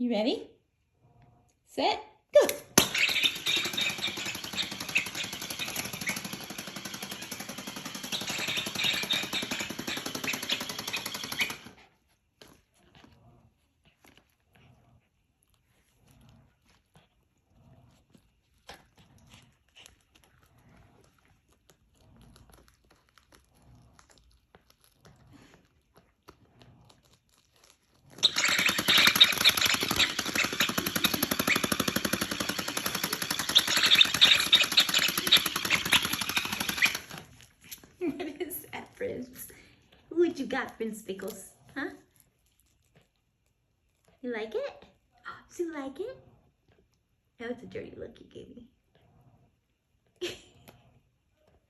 You ready? Set, go. What is that, Prince? What you got, Prince Pickles? Huh? You like it? Oh, do you like it? That was a dirty look you gave me.